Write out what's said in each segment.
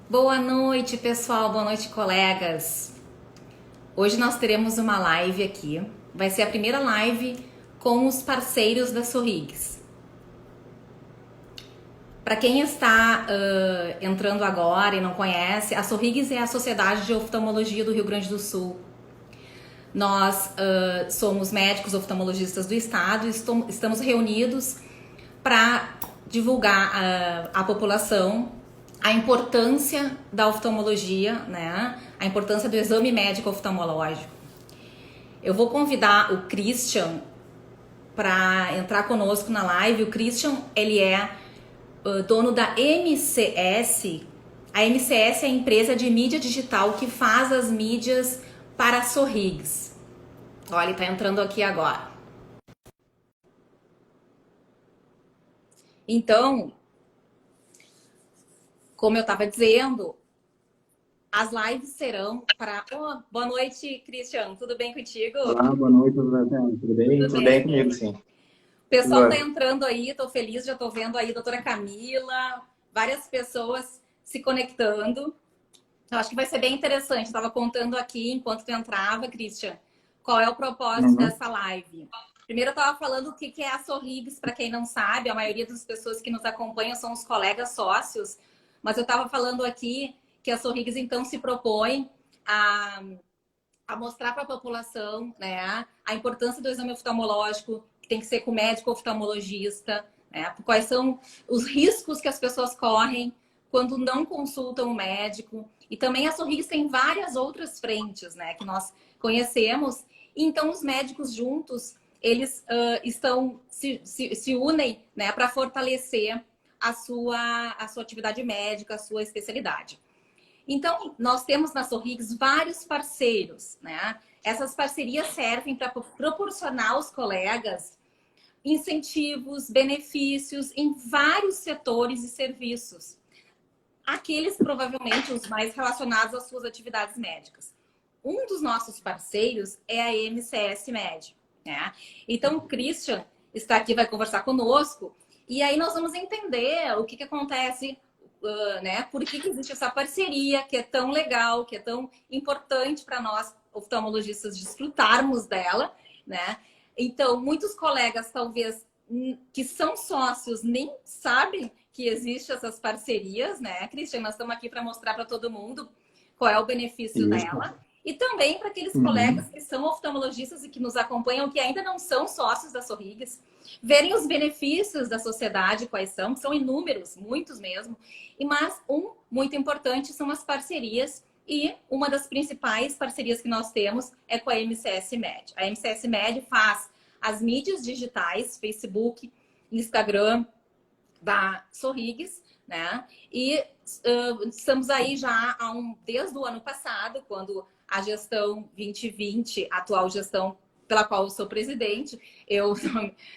Boa noite, pessoal. Boa noite, colegas. Hoje nós teremos uma live aqui. Vai ser a primeira live com os parceiros da Sorrigues. Para quem está entrando agora e não conhece, a Sorrigues é a Sociedade de Oftalmologia do Rio Grande do Sul. Nós somos médicos oftalmologistas do estado e estamos reunidos para divulgar à população a importância da oftalmologia, né? A importância do exame médico oftalmológico. Eu vou convidar o Christian para entrar conosco na live. O Christian, ele é dono da MCS. A MCS é a empresa de mídia digital que faz as mídias para a Sorrigues. Olha, ele está entrando aqui agora. Então, como eu estava dizendo, as lives serão para... boa noite, Christian. Tudo bem contigo? Olá, boa noite, Luciano. Tudo bem? Tudo bem comigo, sim. O pessoal está entrando aí, estou feliz, já estou vendo aí a doutora Camila, várias pessoas se conectando. Eu acho que vai ser bem interessante. Estava contando aqui, enquanto tu entrava, Christian, qual é o propósito dessa live. Primeiro eu estava falando o que é a Sorrigues, para quem não sabe, a maioria das pessoas que nos acompanham são os colegas sócios, mas eu estava falando aqui que a Sorrigues, então, se propõe a mostrar para a população, né, a importância do exame oftalmológico, que tem que ser com o médico oftalmologista, né, quais são os riscos que as pessoas correm quando não consultam o médico. E também a Sorrigues tem várias outras frentes, né, que nós conhecemos. E então os médicos juntos, eles se unem, né, para fortalecer a sua atividade médica, a sua especialidade. Então, nós temos na Sorrigues vários parceiros, né? Essas parcerias servem para proporcionar aos colegas incentivos, benefícios em vários setores e serviços. Aqueles, provavelmente, os mais relacionados às suas atividades médicas. Um dos nossos parceiros é a MCS Med, né? Então, o Christian está aqui, vai conversar conosco, e aí nós vamos entender o que acontece, né? Por que existe essa parceria que é tão legal, que é tão importante para nós oftalmologistas desfrutarmos dela, né? Então, muitos colegas, talvez, que são sócios, nem sabem que existem essas parcerias, né, Christian? Nós estamos aqui para mostrar para todo mundo qual é o benefício dela. E também para aqueles colegas que são oftalmologistas e que nos acompanham, que ainda não são sócios da Sorrigues, verem os benefícios da sociedade, quais são, que são inúmeros, muitos mesmo. Mas muito importante são as parcerias, e uma das principais parcerias que nós temos é com a MCS Med. A MCS Med faz as mídias digitais, Facebook, Instagram, da Sorrigues, né? E estamos aí já desde o ano passado, quando a gestão 2020, a atual gestão pela qual eu sou presidente, eu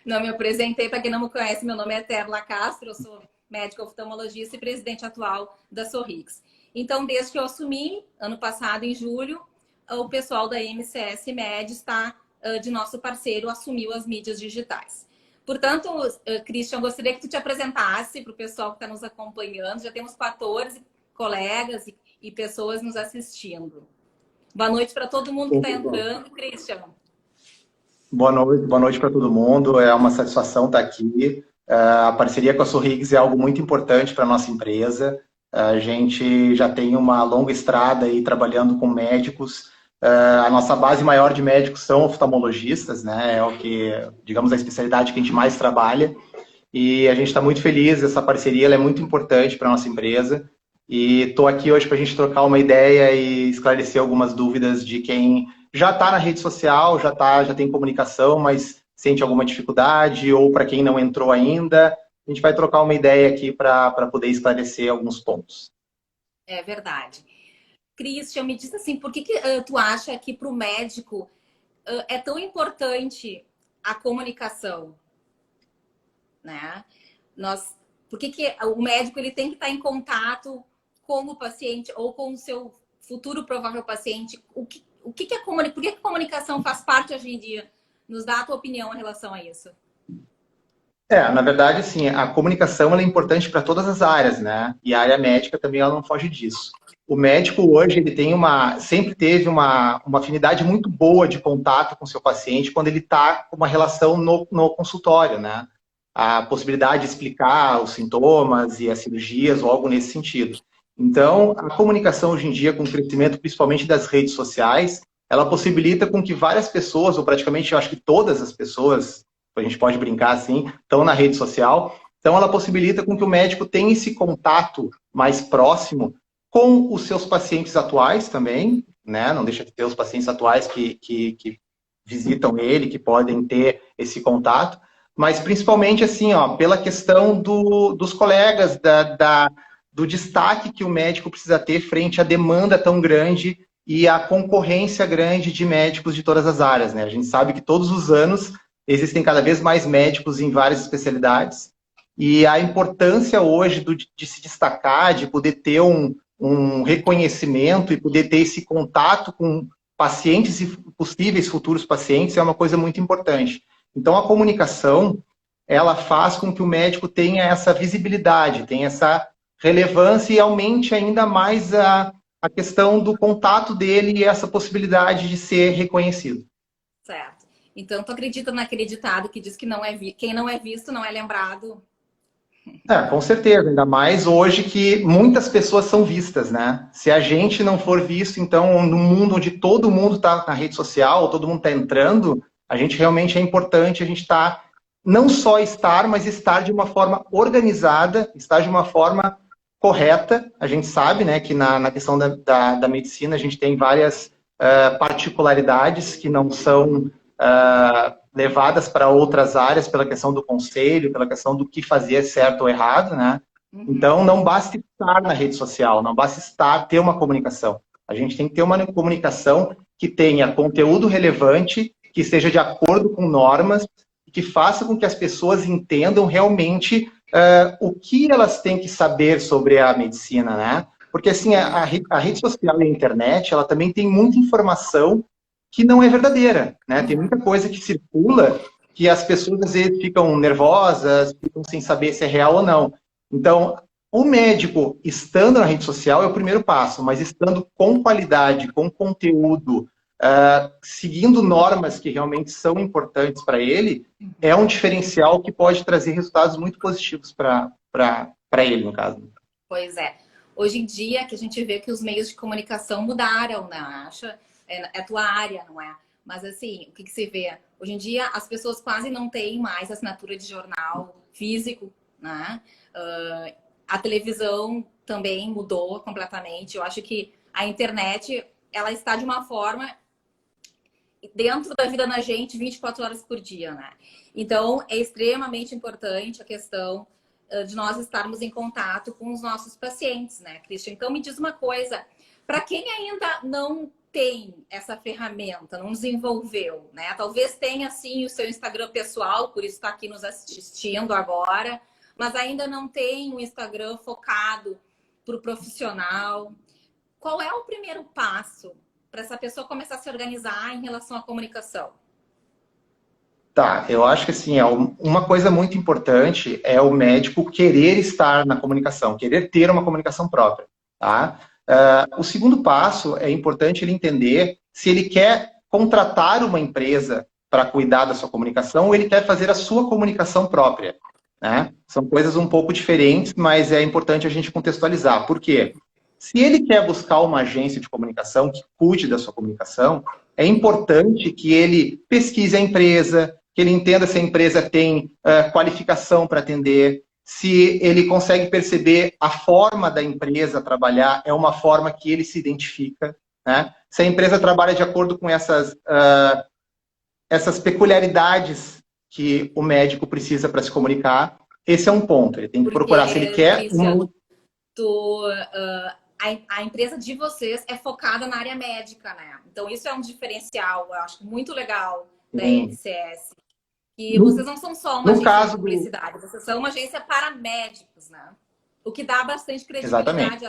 não me apresentei, para quem não me conhece, meu nome é Terla Castro, eu sou médica oftalmologista e presidente atual da Sorrigues. Então, desde que eu assumi, ano passado, em julho, o pessoal da MCS Med está, de nosso parceiro, assumiu as mídias digitais. Portanto, Christian, gostaria que tu te apresentasse para o pessoal que está nos acompanhando. Já temos 14 colegas e pessoas nos assistindo. Boa noite para todo mundo que está entrando, Christian. Boa noite para todo mundo. É uma satisfação estar aqui. A parceria com a Sorrigues é algo muito importante para a nossa empresa. A gente já tem uma longa estrada aí trabalhando com médicos. A nossa base maior de médicos são oftalmologistas, né? É o que, digamos, a especialidade que a gente mais trabalha. E a gente está muito feliz. Essa parceria ela é muito importante para a nossa empresa. E estou aqui hoje para a gente trocar uma ideia e esclarecer algumas dúvidas de quem já está na rede social, já tem comunicação, mas sente alguma dificuldade, ou para quem não entrou ainda. A gente vai trocar uma ideia aqui para poder esclarecer alguns pontos. É verdade. Christian, me diz assim, por que tu acha que para o médico é tão importante a comunicação, né? Por que o médico ele tem que estar em contato com o paciente ou com o seu futuro provável paciente? Por que a comunicação faz parte hoje em dia? Nos dá a tua opinião em relação a isso? Na verdade, assim, a comunicação ela é importante para todas as áreas, né? E a área médica também ela não foge disso. O médico hoje ele tem sempre teve uma afinidade muito boa de contato com o seu paciente quando ele está com uma relação no consultório, né? A possibilidade de explicar os sintomas e as cirurgias ou algo nesse sentido. Então, a comunicação hoje em dia, com o crescimento principalmente das redes sociais, ela possibilita com que várias pessoas, ou praticamente eu acho que todas as pessoas, a gente pode brincar assim, estão na rede social. Então, ela possibilita com que o médico tenha esse contato mais próximo com os seus pacientes atuais também, né? Não deixa de ter os pacientes atuais que visitam ele, que podem ter esse contato, mas principalmente assim, ó, pela questão dos colegas, do destaque que o médico precisa ter frente à demanda tão grande e à concorrência grande de médicos de todas as áreas, né? A gente sabe que todos os anos existem cada vez mais médicos em várias especialidades, e a importância hoje de se destacar, de poder ter um reconhecimento e poder ter esse contato com pacientes e possíveis futuros pacientes é uma coisa muito importante. Então, a comunicação, ela faz com que o médico tenha essa visibilidade, tenha essa relevância e aumente ainda mais a questão do contato dele e essa possibilidade de ser reconhecido. Certo. Então, tu acredita naquele ditado que diz que quem não é visto não é lembrado? Com certeza, ainda mais hoje que muitas pessoas são vistas, né? Se a gente não for visto, então, no mundo onde todo mundo está na rede social, todo mundo está entrando, a gente realmente é importante a gente não só estar, mas estar de uma forma organizada, estar de uma forma correta. A gente sabe, né, que na questão da medicina a gente tem várias particularidades que não são levadas para outras áreas pela questão do conselho, pela questão do que fazer certo ou errado, né? Então, não basta estar na rede social, não basta ter uma comunicação. A gente tem que ter uma comunicação que tenha conteúdo relevante, que esteja de acordo com normas, que faça com que as pessoas entendam realmente o que elas têm que saber sobre a medicina, né? Porque, assim, a rede social e a internet, ela também tem muita informação que não é verdadeira, né? Tem muita coisa que circula que as pessoas, às vezes, ficam nervosas, ficam sem saber se é real ou não. Então, o médico, estando na rede social, é o primeiro passo, mas estando com qualidade, com conteúdo, seguindo normas que realmente são importantes para ele, é um diferencial que pode trazer resultados muito positivos para ele, no caso. Pois é. Hoje em dia, que a gente vê que os meios de comunicação mudaram, né? Acha? É a tua área, não é? Mas assim, o que se vê? Hoje em dia, as pessoas quase não têm mais assinatura de jornal físico, né? A televisão também mudou completamente. Eu acho que a internet, ela está de uma forma dentro da vida da gente 24 horas por dia, né? Então, é extremamente importante a questão de nós estarmos em contato com os nossos pacientes, né, Christian? Então, me diz uma coisa, para quem ainda não tem essa ferramenta, não desenvolveu, né? Talvez tenha, sim, o seu Instagram pessoal, por isso está aqui nos assistindo agora, mas ainda não tem um Instagram focado para o profissional. Qual é o primeiro passo para essa pessoa começar a se organizar em relação à comunicação? Tá, eu acho que assim, uma coisa muito importante é o médico querer estar na comunicação, querer ter uma comunicação própria, tá? O segundo passo é importante ele entender se ele quer contratar uma empresa para cuidar da sua comunicação ou ele quer fazer a sua comunicação própria, né? São coisas um pouco diferentes, mas é importante a gente contextualizar. Por quê? Se ele quer buscar uma agência de comunicação que cuide da sua comunicação, é importante que ele pesquise a empresa, que ele entenda se a empresa tem qualificação para atender, se ele consegue perceber a forma da empresa trabalhar, é uma forma que ele se identifica, né? Se a empresa trabalha de acordo com essas peculiaridades que o médico precisa para se comunicar, esse é um ponto. Ele tem que procurar se ele quer... A empresa de vocês é focada na área médica, né? Então, isso é um diferencial, eu acho muito legal da NCS. E vocês não são só uma agência de publicidade, vocês são uma agência para médicos, né? O que dá bastante credibilidade.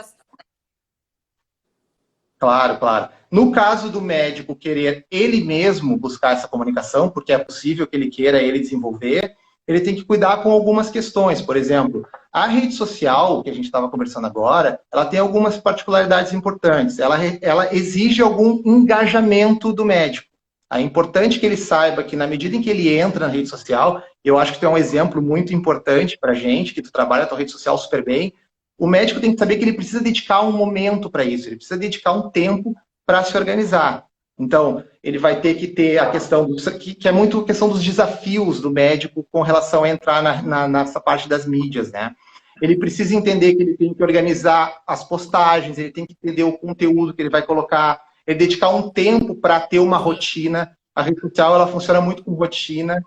Claro, claro. No caso do médico querer ele mesmo buscar essa comunicação, porque é possível que ele queira ele desenvolver, ele tem que cuidar com algumas questões. Por exemplo, a rede social, que a gente estava conversando agora, ela tem algumas particularidades importantes. Ela exige algum engajamento do médico. É importante que ele saiba que, na medida em que ele entra na rede social, eu acho que tu é um exemplo muito importante para a gente, que tu trabalha a tua rede social super bem, o médico tem que saber que ele precisa dedicar um momento para isso, ele precisa dedicar um tempo para se organizar. Então, ele vai ter que ter a questão, que é muito a questão dos desafios do médico com relação a entrar nessa parte das mídias, né? Ele precisa entender que ele tem que organizar as postagens, ele tem que entender o conteúdo que ele vai colocar, ele dedicar um tempo para ter uma rotina. A rede social, ela funciona muito com rotina,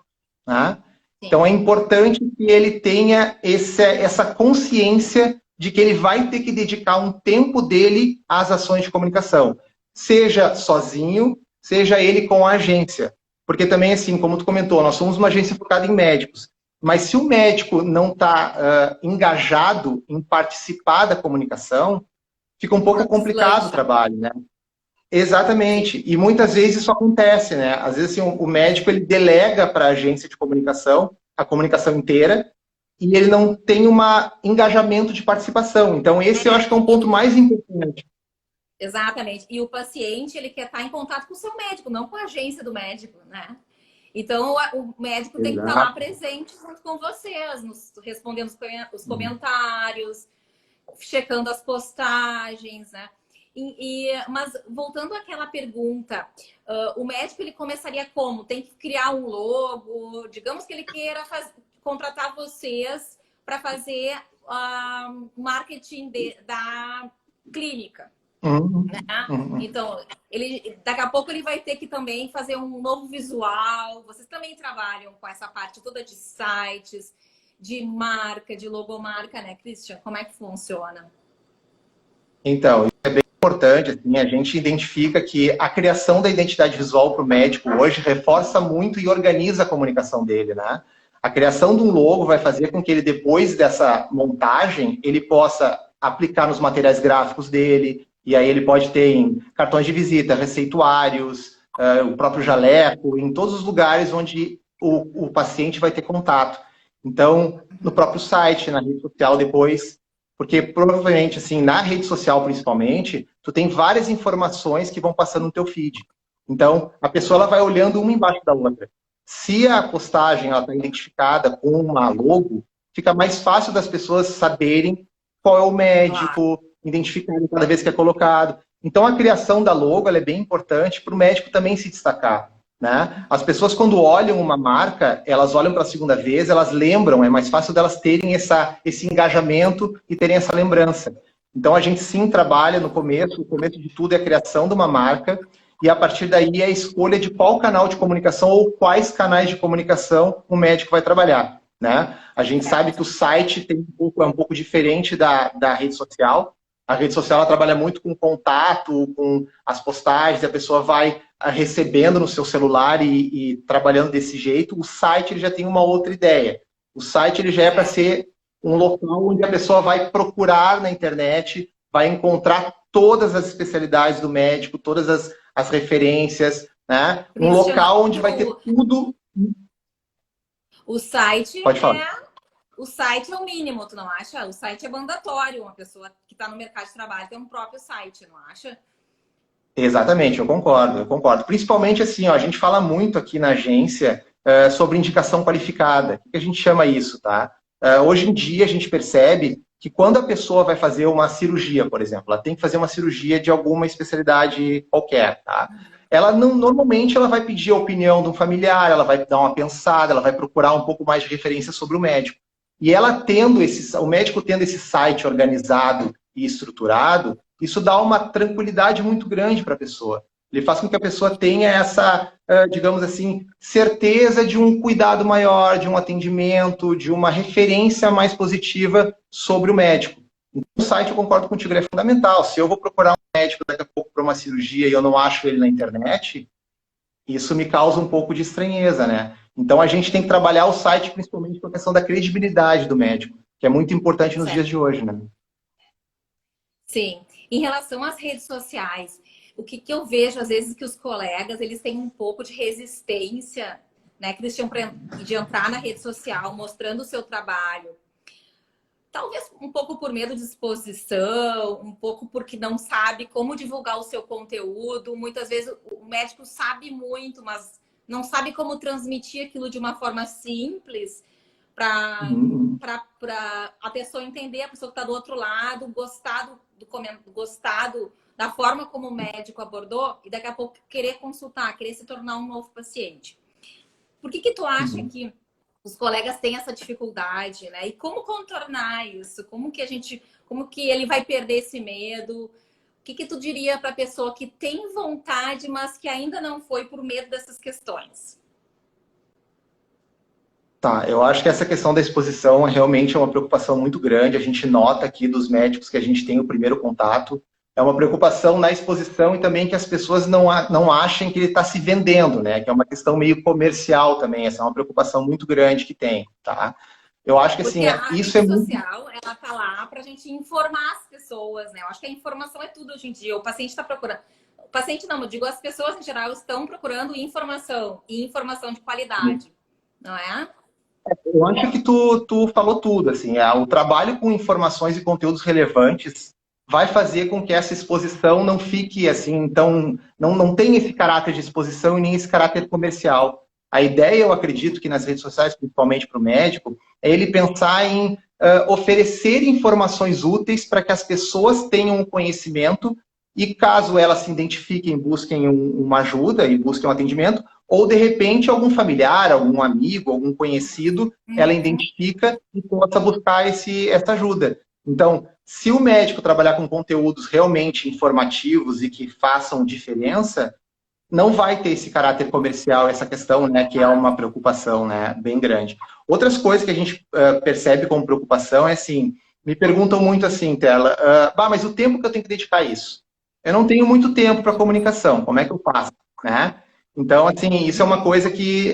né? Então, é importante que ele tenha essa consciência de que ele vai ter que dedicar um tempo dele às ações de comunicação. Seja sozinho, seja ele com a agência. Porque também, assim, como tu comentou, nós somos uma agência focada em médicos. Mas se o médico não está engajado em participar da comunicação, fica um pouco complicado o trabalho, né? Exatamente. E muitas vezes isso acontece, né? Às vezes, assim, o médico ele delega para a agência de comunicação a comunicação inteira e ele não tem um engajamento de participação. Então, esse eu acho que é um ponto mais importante. Exatamente. E o paciente, ele quer estar em contato com o seu médico, não com a agência do médico, né? Então, o médico tem que estar lá presente junto com vocês, respondendo os comentários, checando as postagens, né? Mas voltando àquela pergunta, o médico ele começaria como? Tem que criar um logo, digamos que ele queira contratar vocês para fazer marketing da clínica. Né? Então, daqui a pouco ele vai ter que também fazer um novo visual. Vocês também trabalham com essa parte toda de sites, de marca, de logomarca, né, Christian? Como é que funciona? Então, isso é bem importante. Assim, a gente identifica que a criação da identidade visual para o médico hoje reforça muito e organiza a comunicação dele, né? A criação de um logo vai fazer com que ele, depois dessa montagem, ele possa aplicar nos materiais gráficos dele, e aí ele pode ter em cartões de visita, receituários, o próprio jaleco, em todos os lugares onde o paciente vai ter contato. Então, no próprio site, na rede social depois, porque provavelmente, assim, na rede social principalmente, tu tem várias informações que vão passando no teu feed. Então, a pessoa ela vai olhando uma embaixo da outra. Se a postagem está identificada com uma logo, fica mais fácil das pessoas saberem qual é o médico, identificarem cada vez que é colocado. Então, a criação da logo ela é bem importante para o médico também se destacar. Né? As pessoas, quando olham uma marca, elas olham para a segunda vez, elas lembram, é mais fácil delas terem esse engajamento e terem essa lembrança. Então, a gente sim trabalha no começo, o começo de tudo é a criação de uma marca, e a partir daí é a escolha de qual canal de comunicação ou quais canais de comunicação o médico vai trabalhar. Né? A gente sabe que o site é um pouco diferente da rede social. A rede social ela trabalha muito com contato, com as postagens, a pessoa vai recebendo no seu celular e trabalhando desse jeito. O site ele já tem uma outra ideia. O site ele já é para ser um local onde a pessoa vai procurar na internet, vai encontrar todas as especialidades do médico, todas as referências, né? Um local onde vai ter tudo. O site Pode falar. O site é o mínimo, tu não acha? O site é mandatório. Uma pessoa que está no mercado de trabalho tem um próprio site, não acha? Exatamente, eu concordo, eu concordo. Principalmente assim, ó, a gente fala muito aqui na agência sobre indicação qualificada. O que a gente chama isso, tá? Hoje em dia a gente percebe que quando a pessoa vai fazer uma cirurgia, por exemplo, ela tem que fazer uma cirurgia de alguma especialidade qualquer, tá? Ela normalmente ela vai pedir a opinião de um familiar, ela vai dar uma pensada, ela vai procurar um pouco mais de referência sobre o médico. E ela o médico tendo esse site organizado e estruturado, isso dá uma tranquilidade muito grande para a pessoa. Ele faz com que a pessoa tenha essa, digamos assim, certeza de um cuidado maior, de um atendimento, de uma referência mais positiva sobre o médico. Então, o site, eu concordo contigo, ele é fundamental. Se eu vou procurar um médico daqui a pouco para uma cirurgia e eu não acho ele na internet, isso me causa um pouco de estranheza, né? Então, a gente tem que trabalhar o site principalmente com a questão da credibilidade do médico, que é muito importante nos dias de hoje, né? Sim. Em relação às redes sociais, o que eu vejo, às vezes, que os colegas, eles têm um pouco de resistência né, Christian, de entrar na rede social, mostrando o seu trabalho. Talvez um pouco por medo de exposição, um pouco porque não sabe como divulgar o seu conteúdo. Muitas vezes o médico sabe muito, mas não sabe como transmitir aquilo de uma forma simples para a pessoa entender, a pessoa que está do outro lado, gostar da forma como o médico abordou e daqui a pouco querer consultar, querer se tornar um novo paciente. Por que tu acha que os colegas têm essa dificuldade, né? E como contornar isso? Como que ele vai perder esse medo? O que tu diria para a pessoa que tem vontade, mas que ainda não foi por medo dessas questões? Tá, eu acho que essa questão da exposição realmente é uma preocupação muito grande. A gente nota aqui dos médicos que a gente tem o primeiro contato. É uma preocupação na exposição e também que as pessoas não achem que ele está se vendendo, né? Que é uma questão meio comercial também. Essa é uma preocupação muito grande que tem, tá? Eu acho que assim, Porque a isso rede é muito. social, ela tá lá para a gente informar as pessoas, né? Eu acho que a informação é tudo hoje em dia. O paciente está procurando. O paciente não, eu digo, as pessoas em geral estão procurando informação e informação de qualidade, não é? Eu acho que tu falou tudo, assim, o trabalho com informações e conteúdos relevantes vai fazer com que essa exposição não fique assim, então não tenha esse caráter de exposição e nem esse caráter comercial. A ideia, eu acredito que nas redes sociais, principalmente para o médico, é ele pensar em oferecer informações úteis para que as pessoas tenham um conhecimento e caso elas se identifiquem, busquem uma ajuda e busquem um atendimento, ou de repente algum familiar, algum amigo, algum conhecido, ela identifica e possa buscar essa ajuda. Então, se o médico trabalhar com conteúdos realmente informativos e que façam diferença, não vai ter esse caráter comercial, essa questão, né, que é uma preocupação, né, bem grande. Outras coisas que a gente percebe como preocupação é assim, me perguntam muito assim, Tela, mas o tempo que eu tenho que dedicar a isso? Eu não tenho muito tempo para comunicação, como é que eu faço, né? Então, assim, isso é uma coisa que,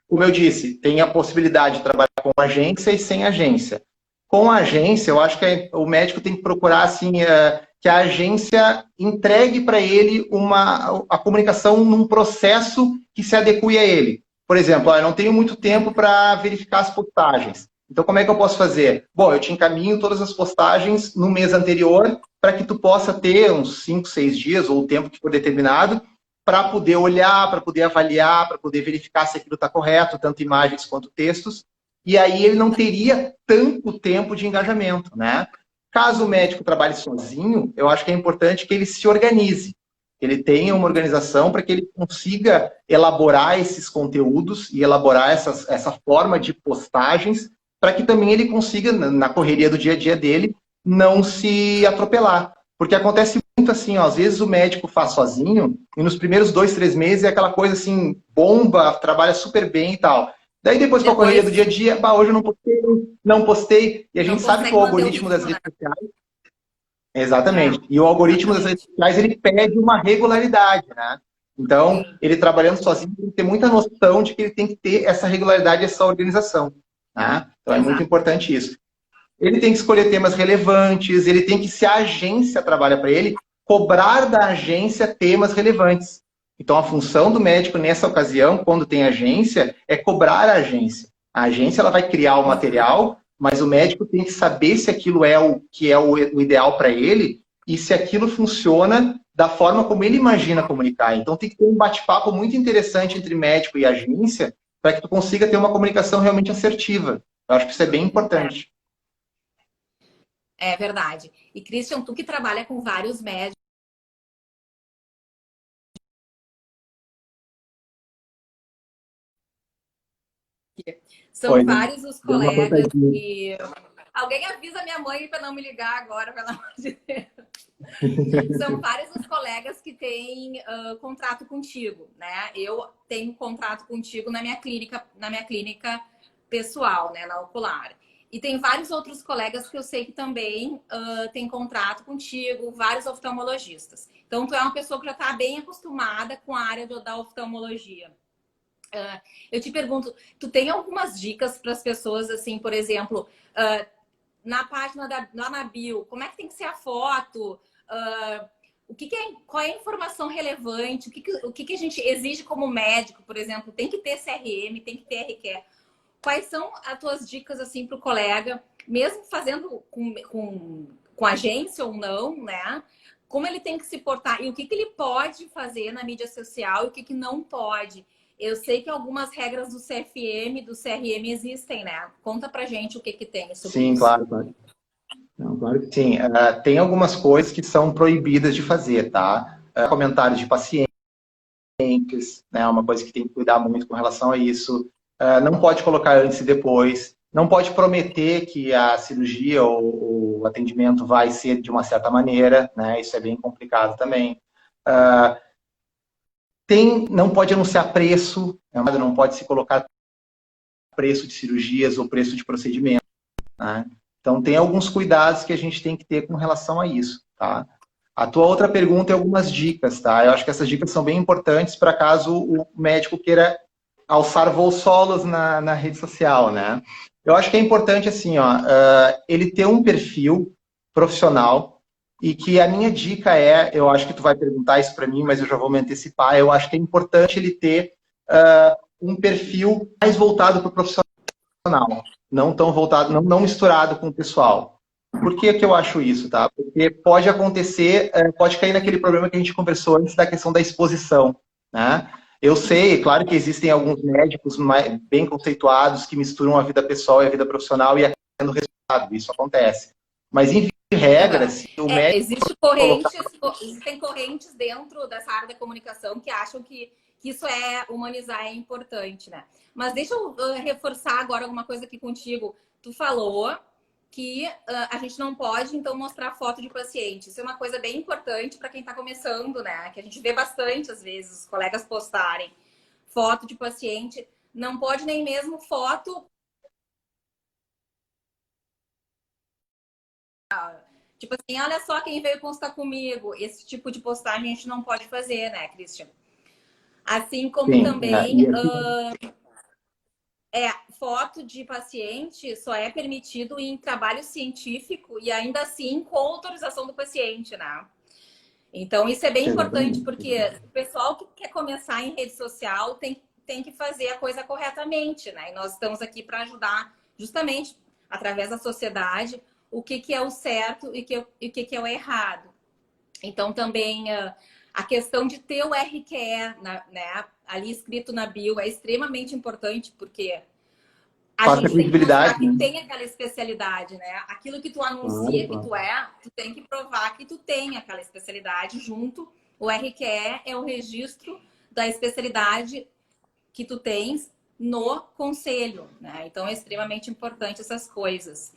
como eu disse, tem a possibilidade de trabalhar com agência e sem agência. Com a agência, eu acho que o médico tem que procurar, assim, que a agência entregue para ele a comunicação num processo que se adeque a ele. Por exemplo, eu não tenho muito tempo para verificar as postagens. Então, como é que eu posso fazer? Bom, eu te encaminho todas as postagens no mês anterior para que tu possa ter uns 5, 6 dias, ou o tempo que for determinado, para poder olhar, para poder avaliar, para poder verificar se aquilo está correto, tanto imagens quanto textos. E aí ele não teria tanto tempo de engajamento, né? Caso o médico trabalhe sozinho, eu acho que é importante que ele se organize. Ele tenha uma organização para que ele consiga elaborar esses conteúdos e elaborar essa forma de postagens para que também ele consiga, na correria do dia a dia dele, não se atropelar. Porque acontece muito assim, ó, às vezes o médico faz sozinho e nos primeiros 2, 3 meses é aquela coisa assim, bomba, trabalha super bem e tal. Daí depois com a correria do dia a dia, hoje eu não postei, e a gente sabe que o algoritmo das redes sociais... Exatamente. E o algoritmo das redes sociais, ele pede uma regularidade, né? Então, ele trabalhando sozinho, tem que ter muita noção de que ele tem que ter essa regularidade, essa organização, né? Então, é muito importante isso. Ele tem que escolher temas relevantes, ele tem que, se a agência trabalha para ele, cobrar da agência temas relevantes. Então, a função do médico nessa ocasião, quando tem agência, é cobrar a agência. A agência ela vai criar o material, mas o médico tem que saber se aquilo é o que é o ideal para ele e se aquilo funciona da forma como ele imagina comunicar. Então, tem que ter um bate-papo muito interessante entre médico e agência para que tu consiga ter uma comunicação realmente assertiva. Eu acho que isso é bem importante. É verdade. E, Christian, tu que trabalha com vários médicos, são vários os colegas que... Alguém avisa minha mãe para não me ligar agora, pelo amor de Deus. São vários os colegas que têm contrato contigo, né? Eu tenho contrato contigo na minha clínica pessoal, né? Na Ocular. E tem vários outros colegas que eu sei que também têm contrato contigo, vários oftalmologistas. Então, tu é uma pessoa que já está bem acostumada com a área da oftalmologia. Eu te pergunto, tu tem algumas dicas para as pessoas, assim, por exemplo, na página lá na bio, como é que tem que ser a foto? qual é a informação relevante, o que a gente exige como médico, por exemplo, tem que ter CRM, tem que ter RQE. Quais são as tuas dicas assim para o colega, mesmo fazendo com agência ou não, né? Como ele tem que se portar e o que ele pode fazer na mídia social e o que não pode. Eu sei que algumas regras do CFM, do CRM existem, né? Conta pra gente o que tem sobre Sim, isso. claro, claro. Não, claro que sim. Tem algumas coisas que são proibidas de fazer, tá? Comentários de pacientes, né? Uma coisa que tem que cuidar muito com relação a isso. Não pode colocar antes e depois. Não pode prometer que a cirurgia ou o atendimento vai ser de uma certa maneira, né? Isso é bem complicado também. Não pode anunciar preço, né? Não pode se colocar preço de cirurgias ou preço de procedimento, né? Então, tem alguns cuidados que a gente tem que ter com relação a isso, tá? A tua outra pergunta é algumas dicas, tá? Eu acho que essas dicas são bem importantes para caso o médico queira alçar voos solos na rede social, né? Eu acho que é importante, assim, ó, ele ter um perfil profissional e que a minha dica eu acho que tu vai perguntar isso para mim, mas eu já vou me antecipar, eu acho que é importante ele ter um perfil mais voltado para o profissional, não tão voltado, não misturado com o pessoal. Por que eu acho isso, tá? Porque pode acontecer, pode cair naquele problema que a gente conversou antes da questão da exposição, né? Eu sei, claro que existem alguns médicos bem conceituados que misturam a vida pessoal e a vida profissional e acabam tendo resultado, isso acontece. Mas, em regra, se o médico Existem correntes dentro dessa área da comunicação que acham que isso humanizar é importante, né? Mas deixa eu reforçar agora alguma coisa aqui contigo. Tu falou que a gente não pode, então, mostrar foto de paciente. Isso é uma coisa bem importante para quem está começando, né? Que a gente vê bastante, às vezes, os colegas postarem foto de paciente. Não pode nem mesmo foto... Tipo assim, olha só quem veio consultar comigo. Esse tipo de postagem a gente não pode fazer, né, Christian? Assim como Sim, também... foto de paciente só é permitido em trabalho científico e ainda assim com autorização do paciente, né? Então, isso é bem importante, porque o pessoal que quer começar em rede social tem que fazer a coisa corretamente, né? E nós estamos aqui para ajudar, justamente, através da sociedade, o que é o certo e o que é o errado. Então, também... a questão de ter o RQE, né, ali escrito na bio é extremamente importante, porque a gente tem que mostrar que tem aquela especialidade, né? Aquilo que tu anuncia que tu tem que provar que tu tem aquela especialidade junto. O RQE é o registro da especialidade que tu tens no conselho, né? Então, é extremamente importante essas coisas,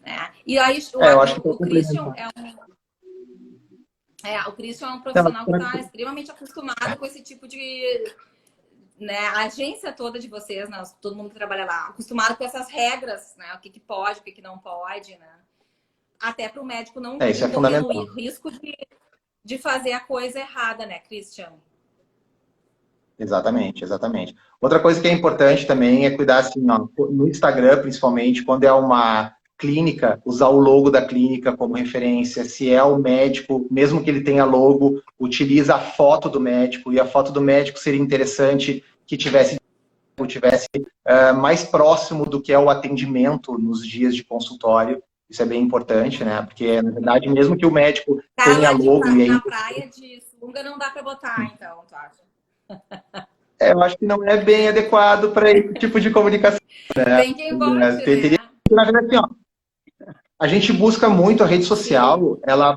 né? E aí, eu acho que o Christian o Christian é um profissional que está extremamente acostumado com esse tipo de... Né, a agência toda de vocês, né, todo mundo que trabalha lá, acostumado com essas regras, né? O que pode, o que não pode, né? Até para o médico não correr o risco de fazer a coisa errada, né, Christian? Exatamente, exatamente. Outra coisa que é importante também é cuidar, assim, ó, no Instagram, principalmente, quando é uma clínica, usar o logo da clínica como referência. Se é o médico, mesmo que ele tenha logo, utiliza a foto do médico, e a foto do médico seria interessante que tivesse mais próximo do que é o atendimento nos dias de consultório. Isso é bem importante, né? Porque, na verdade, mesmo que o médico tenha logo... Na praia de sunga não dá para botar, então, tu acha? Eu acho que não é bem adequado para esse tipo de comunicação, né? Tem quem bote, né? Na verdade, assim, ó, a gente busca muito a rede social, ela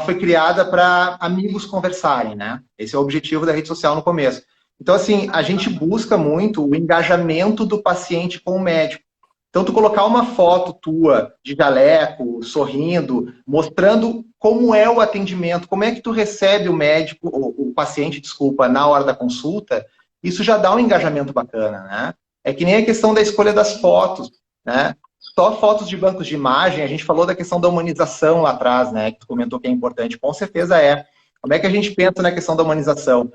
foi criada para amigos conversarem, né? Esse é o objetivo da rede social no começo. Então, assim, a gente busca muito o engajamento do paciente com o médico. Então, tu colocar uma foto tua de jaleco, sorrindo, mostrando como é o atendimento, como é que tu recebe o médico, o paciente, desculpa, na hora da consulta, isso já dá um engajamento bacana, né? É que nem a questão da escolha das fotos, né? Só fotos de bancos de imagem, a gente falou da questão da humanização lá atrás, né? Que tu comentou que é importante, com certeza é. Como é que a gente pensa na questão da humanização?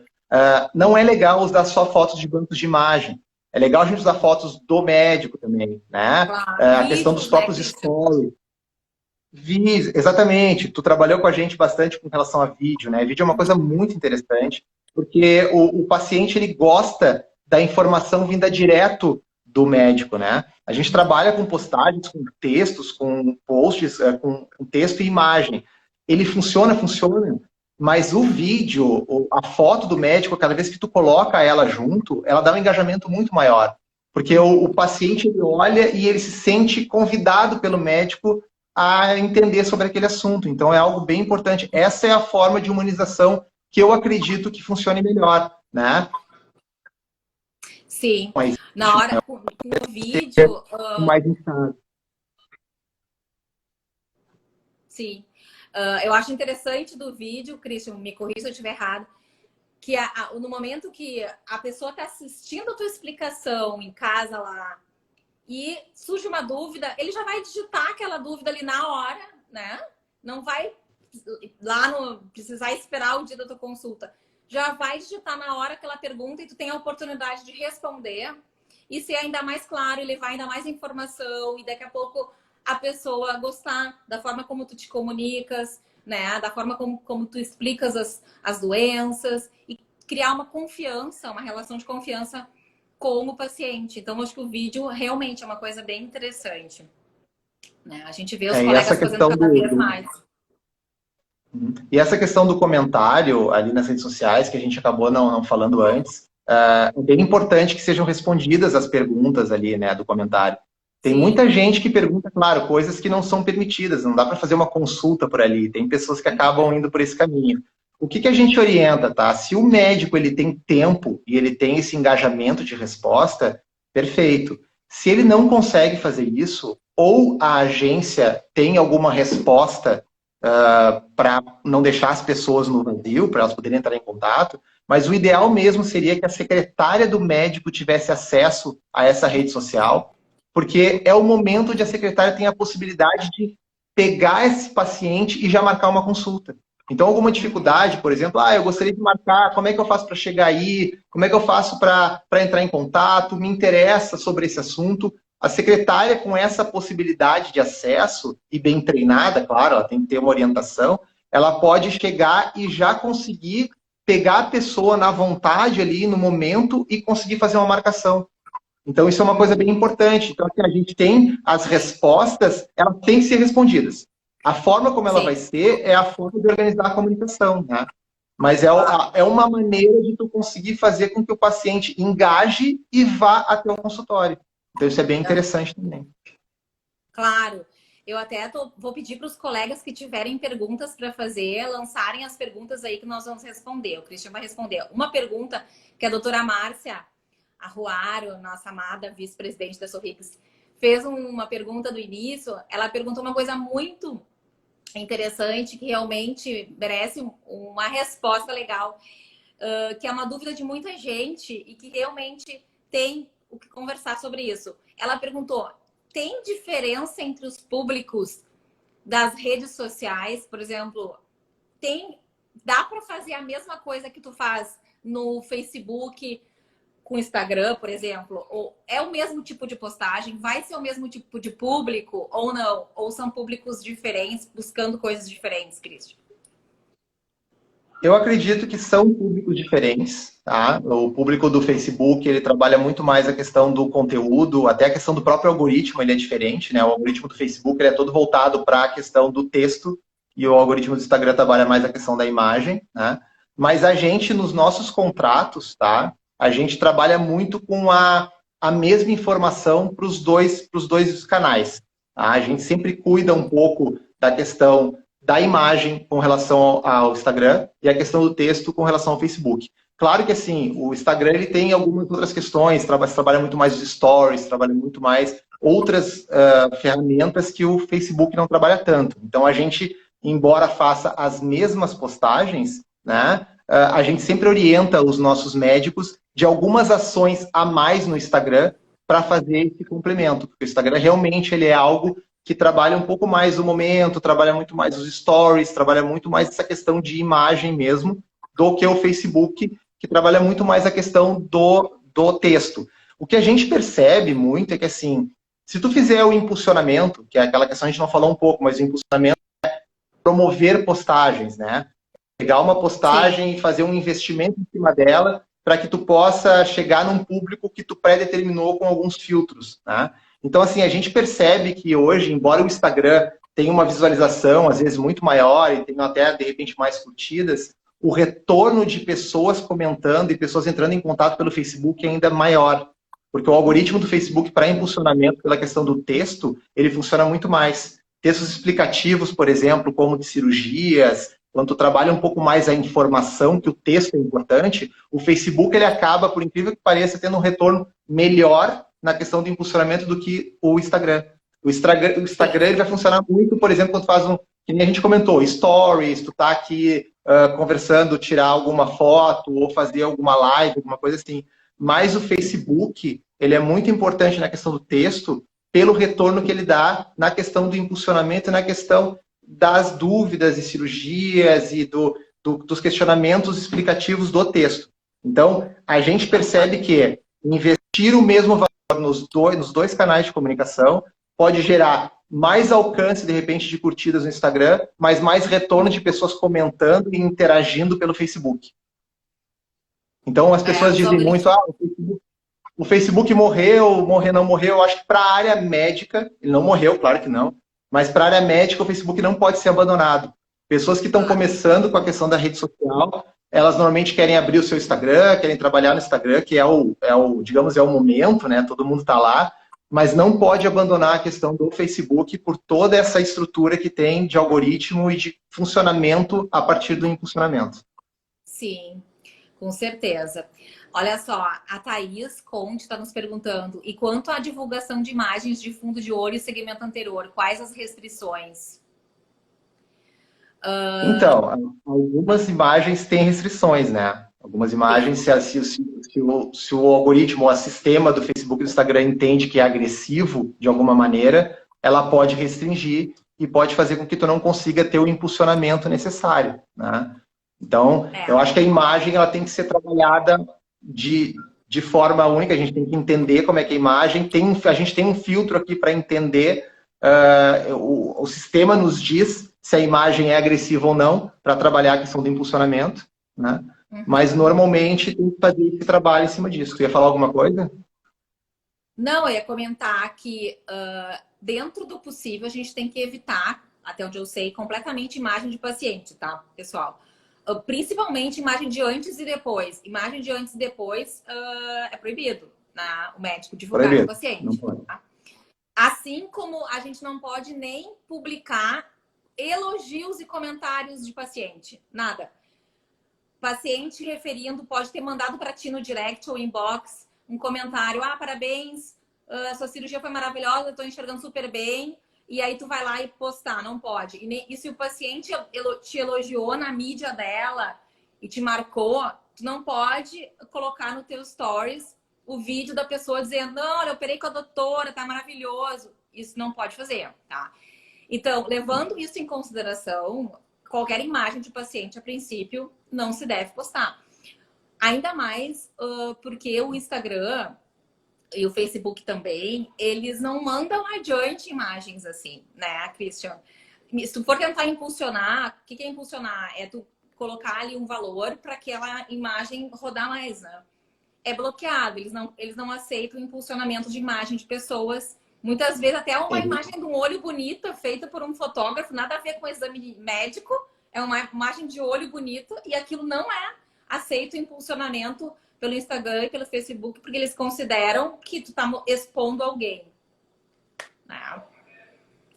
Não é legal usar só fotos de bancos de imagem. É legal a gente usar fotos do médico também, né? Claro. A questão dos próprios stories. Exatamente. Tu trabalhou com a gente bastante com relação a vídeo, né? Vídeo é uma coisa muito interessante, porque o paciente ele gosta da informação vinda direto do médico, né? A gente trabalha com postagens, com textos, com posts, com texto e imagem. Ele funciona, mas o vídeo, a foto do médico, cada vez que tu coloca ela junto, ela dá um engajamento muito maior. Porque o paciente ele olha e ele se sente convidado pelo médico a entender sobre aquele assunto. Então é algo bem importante. Essa é a forma de humanização que eu acredito que funcione melhor, né? Sim. Mas, Na hora, com o vídeo... mais instável. Sim. Eu acho interessante do vídeo, Christian, me corrija se eu estiver errado, que no momento que a pessoa está assistindo a tua explicação em casa lá e surge uma dúvida, ele já vai digitar aquela dúvida ali na hora, né? Não vai precisar esperar o dia da tua consulta. Já vai digitar na hora aquela pergunta e tu tem a oportunidade de responder e ser ainda mais claro e levar ainda mais informação e daqui a pouco a pessoa gostar da forma como tu te comunicas, né? Da forma como tu explicas as doenças e criar uma confiança, uma relação de confiança com o paciente. Então, acho que o vídeo realmente é uma coisa bem interessante, né? A gente vê os colegas fazendo cada vez mais. E essa questão do comentário ali nas redes sociais, que a gente acabou não falando antes, é bem importante que sejam respondidas as perguntas ali, né, do comentário. Tem muita gente que pergunta, claro, coisas que não são permitidas, não dá para fazer uma consulta por ali. Tem pessoas que acabam indo por esse caminho. O que a gente orienta, tá? Se o médico ele tem tempo e ele tem esse engajamento de resposta, perfeito. Se ele não consegue fazer isso, ou a agência tem alguma resposta para não deixar as pessoas no vazio, para elas poderem entrar em contato, mas o ideal mesmo seria que a secretária do médico tivesse acesso a essa rede social, porque é o momento onde a secretária tem a possibilidade de pegar esse paciente e já marcar uma consulta. Então, alguma dificuldade, por exemplo, eu gostaria de marcar, como é que eu faço para chegar aí? Como é que eu faço para entrar em contato? Me interessa sobre esse assunto. A secretária, com essa possibilidade de acesso, e bem treinada, claro, ela tem que ter uma orientação, ela pode chegar e já conseguir pegar a pessoa na vontade ali, no momento, e conseguir fazer uma marcação. Então, isso é uma coisa bem importante. Então, assim, a gente tem as respostas, elas têm que ser respondidas. A forma como ela vai ser é a forma de organizar a comunicação, né? Mas é uma maneira de tu conseguir fazer com que o paciente engaje e vá até o consultório. Então, isso é bem interessante também. Claro. Eu até vou pedir para os colegas que tiverem perguntas para fazer, lançarem as perguntas aí que nós vamos responder. O Christian vai responder. Uma pergunta que a doutora Márcia Arruaro, nossa amada vice-presidente da Sorrix, fez uma pergunta do início. Ela perguntou uma coisa muito interessante, que realmente merece uma resposta legal, que é uma dúvida de muita gente e que realmente tem o que conversar sobre isso. Ela perguntou, tem diferença entre os públicos das redes sociais? Por exemplo, dá para fazer a mesma coisa que tu faz no Facebook com o Instagram, por exemplo? Ou é o mesmo tipo de postagem? Vai ser o mesmo tipo de público ou não? Ou são públicos diferentes, buscando coisas diferentes, Christian? Eu acredito que são públicos diferentes, tá? O público do Facebook, ele trabalha muito mais a questão do conteúdo, até a questão do próprio algoritmo, ele é diferente, né? O algoritmo do Facebook, ele é todo voltado para a questão do texto e o algoritmo do Instagram trabalha mais a questão da imagem, né? Mas a gente, nos nossos contratos, tá? A gente trabalha muito com a mesma informação para os dois canais, tá? A gente sempre cuida um pouco da questão da imagem com relação ao Instagram e a questão do texto com relação ao Facebook. Claro que, assim, o Instagram ele tem algumas outras questões, trabalha muito mais os stories, trabalha muito mais outras ferramentas que o Facebook não trabalha tanto. Então, a gente, embora faça as mesmas postagens, né, a gente sempre orienta os nossos médicos de algumas ações a mais no Instagram para fazer esse complemento. Porque o Instagram realmente ele é algo que trabalha um pouco mais o momento, trabalha muito mais os stories, trabalha muito mais essa questão de imagem mesmo, do que o Facebook, que trabalha muito mais a questão do texto. O que a gente percebe muito é que, assim, Se tu fizer o impulsionamento, que é aquela questão que a gente não falou um pouco, mas o impulsionamento é promover postagens, né? Pegar uma postagem e fazer um investimento em cima dela para que tu possa chegar num público que tu pré-determinou com alguns filtros, né? Então, assim, a gente percebe que hoje, embora o Instagram tenha uma visualização, às vezes, muito maior e tenha até, de repente, mais curtidas, o retorno de pessoas comentando e pessoas entrando em contato pelo Facebook é ainda maior. Porque o algoritmo do Facebook para impulsionamento pela questão do texto, ele funciona muito mais. Textos explicativos, por exemplo, como de cirurgias, quando tu trabalha um pouco mais a informação, que o texto é importante, o Facebook ele acaba, por incrível que pareça, tendo um retorno melhor na questão do impulsionamento do que o Instagram. O Instagram ele vai funcionar muito, por exemplo, quando tu faz que nem a gente comentou, stories, tu tá aqui conversando, tirar alguma foto ou fazer alguma live, alguma coisa assim. Mas o Facebook, ele é muito importante na questão do texto, pelo retorno que ele dá na questão do impulsionamento e na questão das dúvidas e cirurgias e dos questionamentos explicativos do texto. Então, a gente percebe que investir o mesmo valor nos dois canais de comunicação pode gerar mais alcance, de repente, de curtidas no Instagram, mas mais retorno de pessoas comentando e interagindo pelo Facebook. Então, as pessoas dizem muito, o Facebook morreu, não morreu. Eu acho que para a área médica, ele não morreu, claro que não, mas para a área médica, o Facebook não pode ser abandonado. Pessoas que estão começando com a questão da rede social, elas normalmente querem abrir o seu Instagram, querem trabalhar no Instagram, que digamos, é o momento, né? Todo mundo está lá, mas não pode abandonar a questão do Facebook por toda essa estrutura que tem de algoritmo e de funcionamento a partir do impulsionamento. Sim, com certeza. Olha só, a Thaís Conte está nos perguntando, e quanto à divulgação de imagens de fundo de olho e segmento anterior, quais as restrições? Então, algumas imagens têm restrições, né? Algumas imagens, se o algoritmo, o sistema do Facebook e do Instagram entende que é agressivo de alguma maneira, ela pode restringir e pode fazer com que tu não consiga ter o impulsionamento necessário, né? Então, eu acho que a imagem ela tem que ser trabalhada de forma única, a gente tem que entender como é que a imagem, a gente tem um filtro aqui para entender, o sistema nos diz se a imagem é agressiva ou não, para trabalhar a questão do impulsionamento, né? Mas normalmente tem que fazer esse trabalho em cima disso. Tu ia falar alguma coisa? Não, eu ia comentar que dentro do possível a gente tem que evitar, até onde eu sei, completamente imagem de paciente, tá, pessoal? Principalmente imagem de antes e depois. Imagem de antes e depois é proibido, né? O médico divulgar no paciente. Não pode. Tá? Assim como a gente não pode nem publicar elogios e comentários de paciente. Nada. Paciente referindo pode ter mandado para ti no direct ou inbox um comentário. Parabéns, a sua cirurgia foi maravilhosa, eu estou enxergando super bem. E aí tu vai lá e postar, não pode. E se o paciente te elogiou na mídia dela e te marcou, tu não pode colocar no teu stories o vídeo da pessoa dizendo, não, olha, eu operei com a doutora, tá maravilhoso. Isso não pode fazer, tá? Então, levando isso em consideração, qualquer imagem de paciente, a princípio, não se deve postar. Ainda mais porque o Instagram e o Facebook também, eles não mandam adiante imagens assim, né, Christian? Se tu for tentar impulsionar, o que é impulsionar? É tu colocar ali um valor para aquela imagem rodar mais, né? É bloqueado, eles não aceitam o impulsionamento de imagem de pessoas. Muitas vezes até uma imagem de um olho bonita, feita por um fotógrafo, nada a ver com o exame médico, é uma imagem de olho bonito e aquilo não é aceito o impulsionamento pelo Instagram e pelo Facebook, porque eles consideram que tu tá expondo alguém.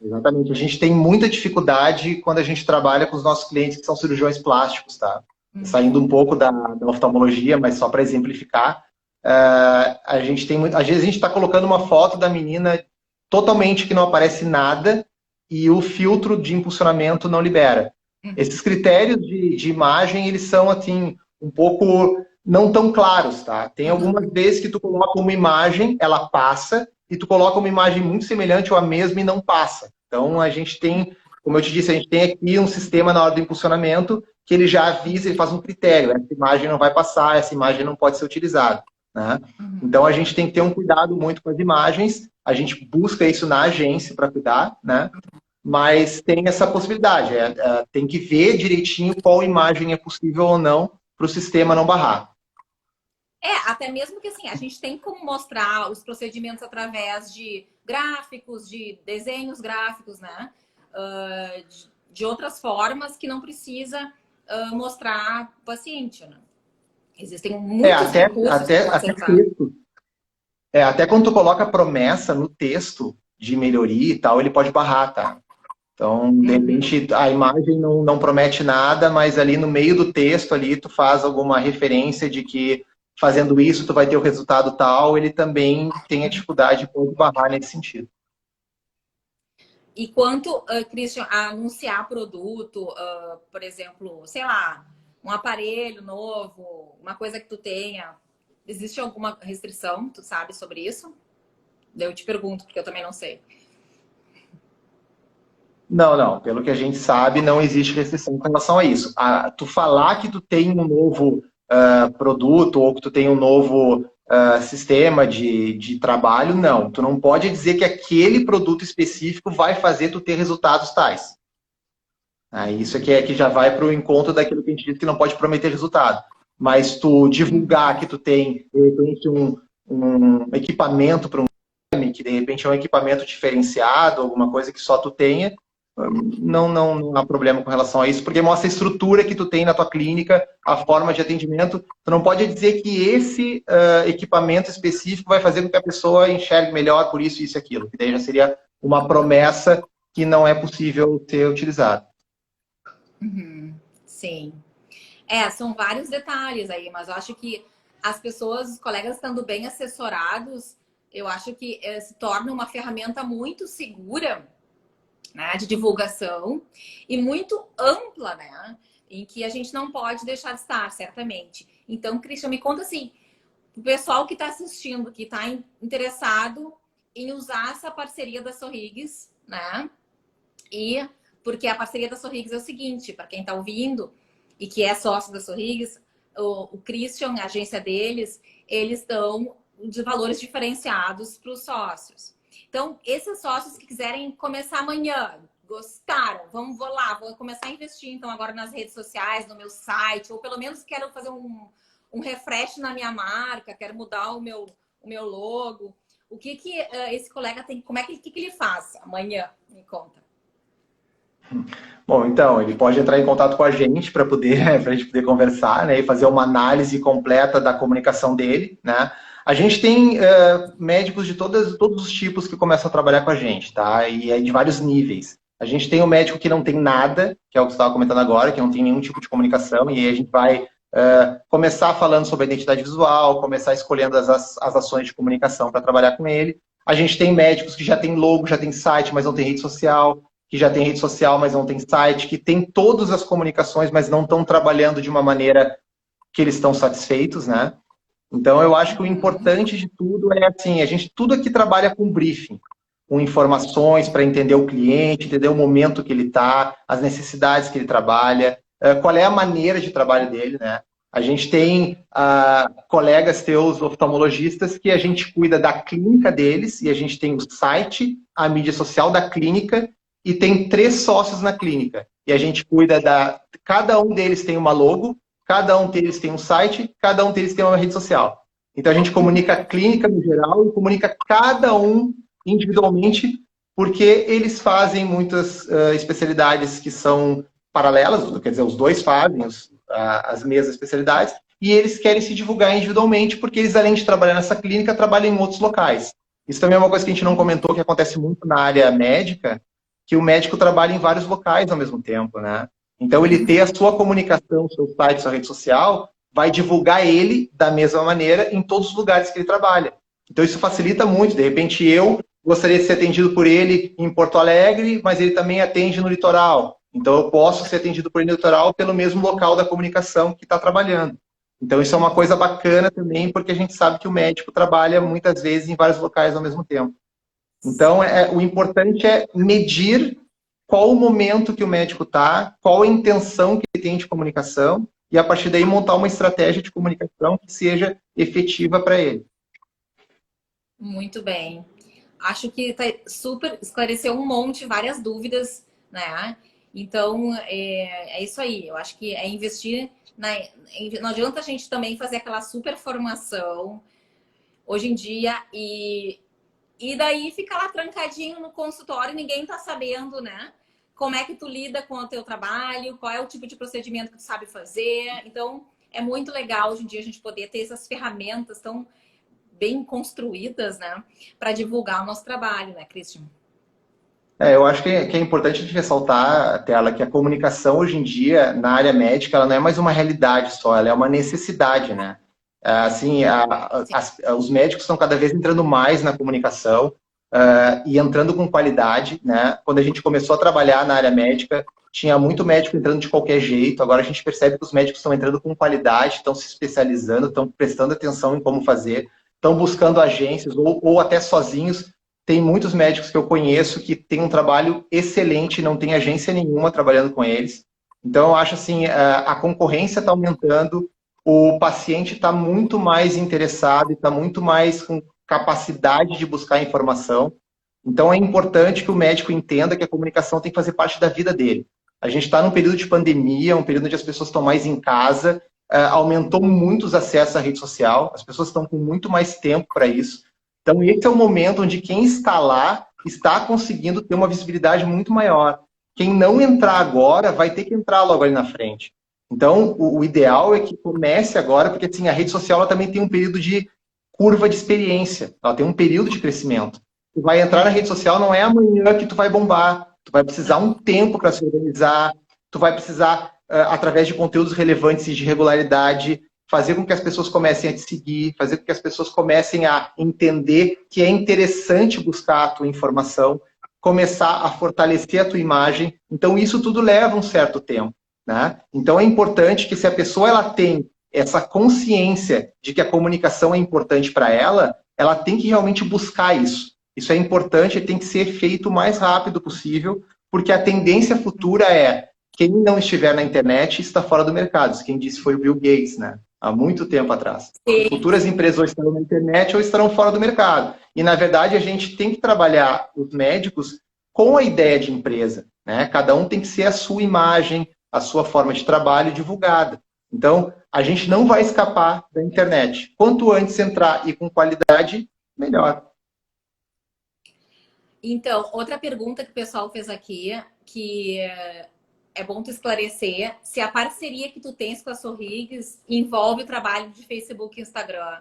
Exatamente. A gente tem muita dificuldade quando a gente trabalha com os nossos clientes que são cirurgiões plásticos, tá? Saindo um pouco da oftalmologia, mas só para exemplificar, a gente tem às vezes a gente está colocando uma foto da menina totalmente que não aparece nada e o filtro de impulsionamento não libera. Esses critérios de imagem, eles são assim, um pouco não tão claros, tá? Tem algumas vezes que tu coloca uma imagem, ela passa, e tu coloca uma imagem muito semelhante ou a mesma e não passa. Então, a gente tem, como eu te disse, a gente tem aqui um sistema na hora do impulsionamento que ele já avisa, ele faz um critério. Essa imagem não vai passar, essa imagem não pode ser utilizada, né? Então, a gente tem que ter um cuidado muito com as imagens a gente busca isso na agência para cuidar, né? Mas tem essa possibilidade, tem que ver direitinho qual imagem é possível ou não para o sistema não barrar. Até mesmo que assim, a gente tem como mostrar os procedimentos através de gráficos, de desenhos gráficos, né? De outras formas que não precisa mostrar o paciente, né? Existem muitos recursos que podem ser usados. Até quando tu coloca promessa no texto de melhoria e tal, ele pode barrar, tá? Então, de repente, a imagem não promete nada, mas ali no meio do texto ali tu faz alguma referência de que fazendo isso tu vai ter o resultado tal, ele também tem a dificuldade de barrar nesse sentido. E quanto, Christian, a anunciar produto, por exemplo, sei lá, um aparelho novo, uma coisa que tu tenha, existe alguma restrição, tu sabe sobre isso? Eu te pergunto, porque eu também não sei. Não. Pelo que a gente sabe, não existe restrição com relação a isso. Tu falar que tu tem um novo produto ou que tu tem um novo sistema de trabalho, não. Tu não pode dizer que aquele produto específico vai fazer tu ter resultados tais. Isso aqui que já vai para o encontro daquilo que a gente diz que não pode prometer resultado. Mas tu divulgar que tu tem, de repente, um equipamento para um que de repente é um equipamento diferenciado, alguma coisa que só tu tenha, não há problema com relação a isso, porque mostra a estrutura que tu tem na tua clínica, a forma de atendimento. Tu não pode dizer que esse equipamento específico vai fazer com que a pessoa enxergue melhor por isso, isso e aquilo. Que daí já seria uma promessa que não é possível ser utilizada. Sim. São vários detalhes aí, mas eu acho que as pessoas, os colegas estando bem assessorados, eu acho que se torna uma ferramenta muito segura, né, de divulgação e muito ampla, né, em que a gente não pode deixar de estar, certamente. Então, Christian, me conta assim, o pessoal que está assistindo, que está interessado em usar essa parceria da Sorrigues, né, e porque a parceria da Sorrigues é o seguinte, para quem está ouvindo e que é sócio da Sorrigues, o Christian, a agência deles, eles dão de valores diferenciados para os sócios. Então, esses sócios que quiserem começar amanhã, gostaram, vou lá, vou começar a investir então agora nas redes sociais, no meu site, ou pelo menos quero fazer um refresh na minha marca, quero mudar o meu logo. O que esse colega tem, como é que ele faz amanhã? Me conta. Bom, então, ele pode entrar em contato com a gente para a gente poder conversar, né, e fazer uma análise completa da comunicação dele, né? A gente tem médicos de todos os tipos que começam a trabalhar com a gente, tá? E é de vários níveis. A gente tem o médico que não tem nada, que é o que você estava comentando agora, que não tem nenhum tipo de comunicação, e aí a gente vai começar falando sobre a identidade visual, começar escolhendo as ações de comunicação para trabalhar com ele. A gente tem médicos que já tem logo, já tem site, mas não tem rede social, que já tem rede social, mas não tem site, que tem todas as comunicações, mas não estão trabalhando de uma maneira que eles estão satisfeitos, né? Então, eu acho que o importante de tudo é assim, a gente tudo aqui trabalha com briefing, com informações para entender o cliente, entender o momento que ele está, as necessidades que ele trabalha, qual é a maneira de trabalho dele, né? A gente tem colegas teus oftalmologistas que a gente cuida da clínica deles e a gente tem o site, a mídia social da clínica e tem 3 sócios na clínica. E a gente cuida cada um deles tem uma logo, cada um deles tem um site, cada um deles tem uma rede social. Então a gente comunica a clínica no geral e comunica cada um individualmente, porque eles fazem muitas especialidades que são paralelas, quer dizer, os dois fazem as mesmas especialidades, e eles querem se divulgar individualmente, porque eles, além de trabalhar nessa clínica, trabalham em outros locais. Isso também é uma coisa que a gente não comentou, que acontece muito na área médica, que o médico trabalha em vários locais ao mesmo tempo, né? Então, ele ter a sua comunicação, seu site, sua rede social, vai divulgar ele da mesma maneira em todos os lugares que ele trabalha. Então, isso facilita muito. De repente, eu gostaria de ser atendido por ele em Porto Alegre, mas ele também atende no litoral. Então, eu posso ser atendido por ele no litoral pelo mesmo local da comunicação que está trabalhando. Então, isso é uma coisa bacana também, porque a gente sabe que o médico trabalha muitas vezes em vários locais ao mesmo tempo. Então, o importante é medir qual o momento que o médico está, qual a intenção que ele tem de comunicação, e a partir daí montar uma estratégia de comunicação que seja efetiva para ele. Muito bem. acho que super esclareceu um monte, várias dúvidas, né? Então, é isso aí. Eu acho que é investir não adianta a gente também fazer aquela super formação hoje em dia e daí ficar lá trancadinho no consultório e ninguém tá sabendo, né? Como é que tu lida com o teu trabalho, qual é o tipo de procedimento que tu sabe fazer. Então, é muito legal hoje em dia a gente poder ter essas ferramentas tão bem construídas, né? Para divulgar o nosso trabalho, né, Christian? Eu acho que é importante a gente ressaltar, Tela, que a comunicação hoje em dia, na área médica, ela não é mais uma realidade só, ela é uma necessidade, né? Assim, os médicos estão cada vez entrando mais na comunicação e entrando com qualidade, né? Quando a gente começou a trabalhar na área médica, tinha muito médico entrando de qualquer jeito, agora a gente percebe que os médicos estão entrando com qualidade, estão se especializando, estão prestando atenção em como fazer, estão buscando agências ou até sozinhos. Tem muitos médicos que eu conheço que têm um trabalho excelente, não tem agência nenhuma trabalhando com eles. Então, eu acho assim, a concorrência está aumentando, o paciente está muito mais interessado e está muito mais com capacidade de buscar informação. Então, é importante que o médico entenda que a comunicação tem que fazer parte da vida dele. A gente está num período de pandemia, um período onde as pessoas estão mais em casa, aumentou muito os acessos à rede social, as pessoas estão com muito mais tempo para isso. Então, esse é o momento onde quem está lá está conseguindo ter uma visibilidade muito maior. Quem não entrar agora vai ter que entrar logo ali na frente. Então, o ideal é que comece agora, porque assim, a rede social ela também tem um período de curva de experiência, ela tem um período de crescimento. Tu vai entrar na rede social, não é amanhã que tu vai bombar, tu vai precisar um tempo para se organizar, tu vai precisar, através de conteúdos relevantes e de regularidade, fazer com que as pessoas comecem a te seguir, fazer com que as pessoas comecem a entender que é interessante buscar a tua informação, começar a fortalecer a tua imagem. Então, isso tudo leva um certo tempo, né? Então, é importante que se a pessoa ela tem essa consciência de que a comunicação é importante para ela, ela tem que realmente buscar isso. Isso é importante e tem que ser feito o mais rápido possível, porque a tendência futura é quem não estiver na internet está fora do mercado. Quem disse foi o Bill Gates, né? Há muito tempo atrás. Sim. Futuras empresas ou estarão na internet ou estarão fora do mercado. E, na verdade, a gente tem que trabalhar os médicos com a ideia de empresa, né? Cada um tem que ser a sua imagem, a sua forma de trabalho divulgada. Então, a gente não vai escapar da internet. Quanto antes entrar e com qualidade, melhor. Então, outra pergunta que o pessoal fez aqui, que é bom tu esclarecer, se a parceria que tu tens com a Sorrigues envolve o trabalho de Facebook e Instagram.